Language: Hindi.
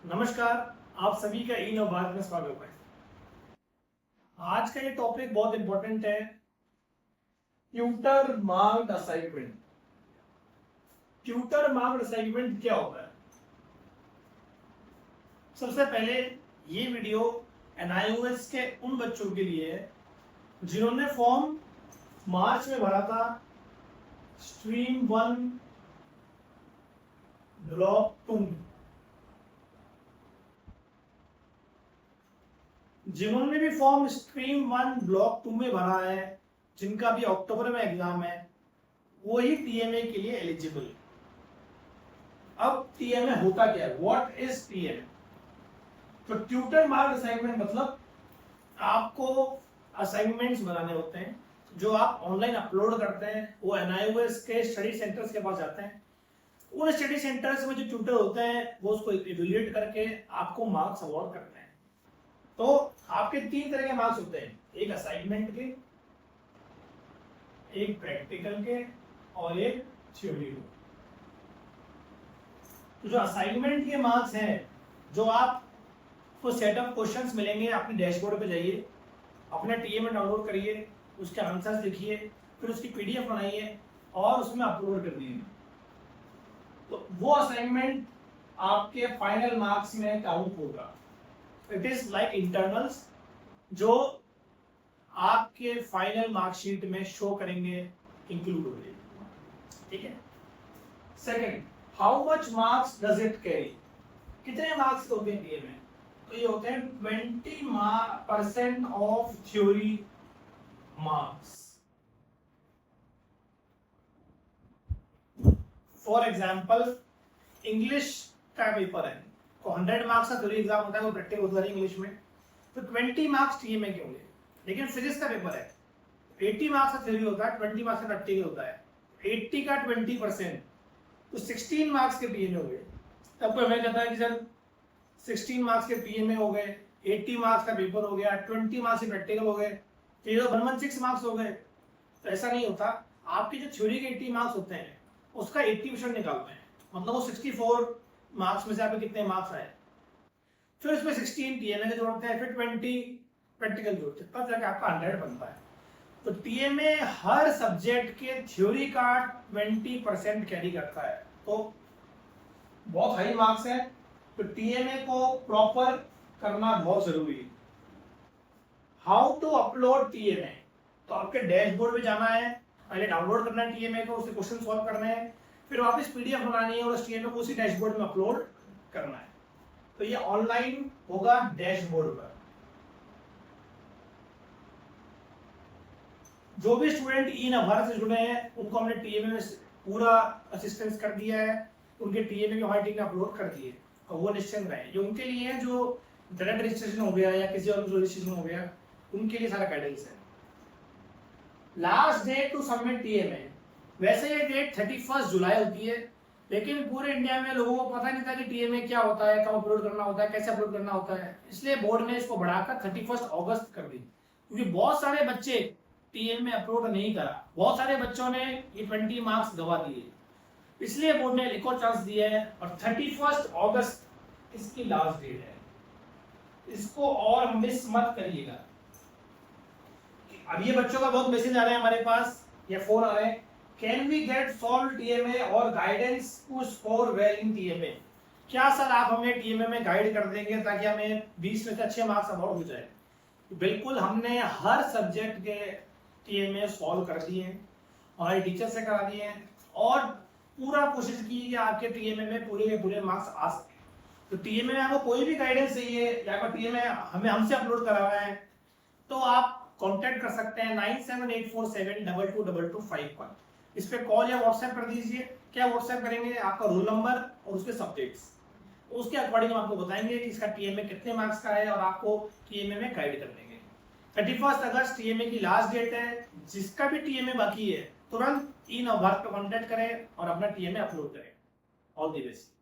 नमस्कार, आप सभी का ई नवभारत में स्वागत है। आज का ये टॉपिक बहुत इंपॉर्टेंट है, tutor marked assignment. Tutor marked assignment क्या होता है? सबसे पहले ये वीडियो NIOS के उन बच्चों के लिए है जिन्होंने फॉर्म मार्च में भरा था, स्ट्रीम 1 ब्लॉक 2। जिन्होंने भी फॉर्म स्ट्रीम 1 ब्लॉक 2 में भरा है, जिनका भी अक्टूबर में एग्जाम है, वो ही TMA के लिए एलिजिबल। अब TMA होता क्या है? What is TMA? तो ट्यूटर मार्क्ड असाइनमेंट मतलब आपको असाइनमेंट्स बनाने होते हैं जो आप ऑनलाइन अपलोड करते हैं। वो NIOS के स्टडी सेंटर्स के पास जाते हैं। उन स्टडी सेंटर्स में जो ट्यूटर होते हैं वो उसको इवैल्यूएट करके आपको मार्क्स अवार्ड करते हैं। तो आपके 3 तरह के मार्क्स होते हैं, एक असाइनमेंट के, एक प्रैक्टिकल के और एक थ्योरी के। तो जो असाइनमेंट के मार्क्स हैं, जो आपको सेट ऑफ क्वेश्चंस मिलेंगे, अपने डैशबोर्ड पे जाइए, अपना TMA डाउनलोड करिए, उसके आंसर्स लिखिए, फिर उसकी PDF बनाइए और उसमें अपलोड कर दीजिए। तो वो असाइनमेंट आपके फाइनल मार्क्स में काउंट होगा। इट इज लाइक इंटरनल्स जो आपके फाइनल मार्कशीट में शो करेंगे, इंक्लूड हो जाएंगे। ठीक है। Second, how much marks does it carry? कितने मार्क्स होते हैं TMA? तो ये होते हैं 20% of theory marks. For example, English का पेपर है तो 100 मार्क्स का थ्योरी एग्जाम होता है, वो प्रैक्टिकल होता है इंग्लिश में, तो 20 मार्क्स TMA के होंगे। लेकिन फिजिक्स का पेपर है, 80 मार्क्स का थ्योरी होता है, 20 मार्क्स का प्रैक्टिकल होता है, 80 का 20%, तो 16 मार्क्स के TMA हो गए। तब कोई हमें कहता है कि सर 16 मार्क्स के TMA हो गए, 80 मार्क्स का पेपर हो गया, 20 मार्क्स के प्रैक्टिकल हो गए, तो ये 116 मार्क्स हो गए। तो ऐसा नहीं होता। आपके जो थ्योरी के 80 मार्क्स होते हैं उसका 80% निकालते हैं, मतलब वो 64 मार्क्स में से आपके कितने मार्क्स आए, फिर उसमें 16 TMA के जोड़ते हैं, फिर 20 प्रैक्टिकल जोड़ते हैं, तब जाके आपका 100 बनता है। तो TMA हर सब्जेक्ट के थ्योरी का 20% कैरी करता है, तो बहुत हाई मार्क्स है। तो TMA को प्रॉपर करना बहुत जरूरी है। How to upload TMA? तो आपके डैशबोर्ड में जाना है, पहले डाउनलोड करना है TMA को, उसके क्वेश्चन सॉल्व करने हैं, फिर वापस PDF बनानी है और उस TMA को उसी डैशबोर्ड में अपलोड करना है। तो ये ऑनलाइन होगा डैशबोर्ड पर। जो भी स्टूडेंट ई नवभारत से जुड़े हैं उनको हमने TMA में पूरा असिस्टेंस कर दिया है, उनके TMA के हमारी टीम ने अपलोड कर दिए और वो निश्चिंत रहे। जो उनके लिए है, जो डायरेक्ट रजिस्ट्रेशन हो गया या किसी और रजिस्ट्रेशन हो गया, उनके लिए सारा गाइडेंस है। Last date to submit TMA, वैसे ये डेट 31 जुलाई होती है, लेकिन पूरे इंडिया में लोगों को पता नहीं था कि TMA क्या होता है, कब अपलोड करना होता है, कैसे अपलोड करना होता है, इसलिए बोर्ड ने इसको बढ़ाकर 31 अगस्त कर दी। क्योंकि बहुत सारे बच्चे TMA अपलोड नहीं करा, बहुत सारे बच्चों ने ये 20 मार्क्स गवा दिए, इसलिए बोर्ड ने एक और चांस दिया है और 31 अगस्त इसकी लास्ट डेट है। इसको और मिस मत करिएगा। अब ये बच्चों का बहुत मैसेज आ रहे हैं हमारे पास या फोन आ रहे हैं, can we get solve TMA और guidance to score well in TMA? क्या सर आप हमें TMA में गाइड कर देंगे ताकि हमें 20 में से अच्छे मार्क्स अवार्ड हो जाए? बिल्कुल, हमने हर सब्जेक्ट के TMA सॉल्व कर दिए हैं, हमारे टीचर से करा दिए हैं और पूरा कोशिश की कि आपके TMA में पूरे के पूरे मार्क्स आ सके। तो TMA में आपको कोई भी गाइडेंस चाहिए या आपका TMA हमसे अपलोड करा हुआ है तो आप कांटेक्ट कर सकते हैं 9784722251। इस पे कॉल या व्हाट्सएप कर दीजिए। क्या व्हाट्सएप करेंगे? आपका रोल नंबर और उसके सब्जेक्ट्स, उसके अकॉर्डिंग हम आपको बताएंगे कि इसका TMA कितने मार्क्स का है और आपको TMA में गाइड कर देंगे। 31 अगस्त TMA की लास्ट डेट है। जिसका भी TMA बाकी है तुरंत ई नवभारत पे कांटेक्ट करें और अपना TMA अपलोड करें। All the best.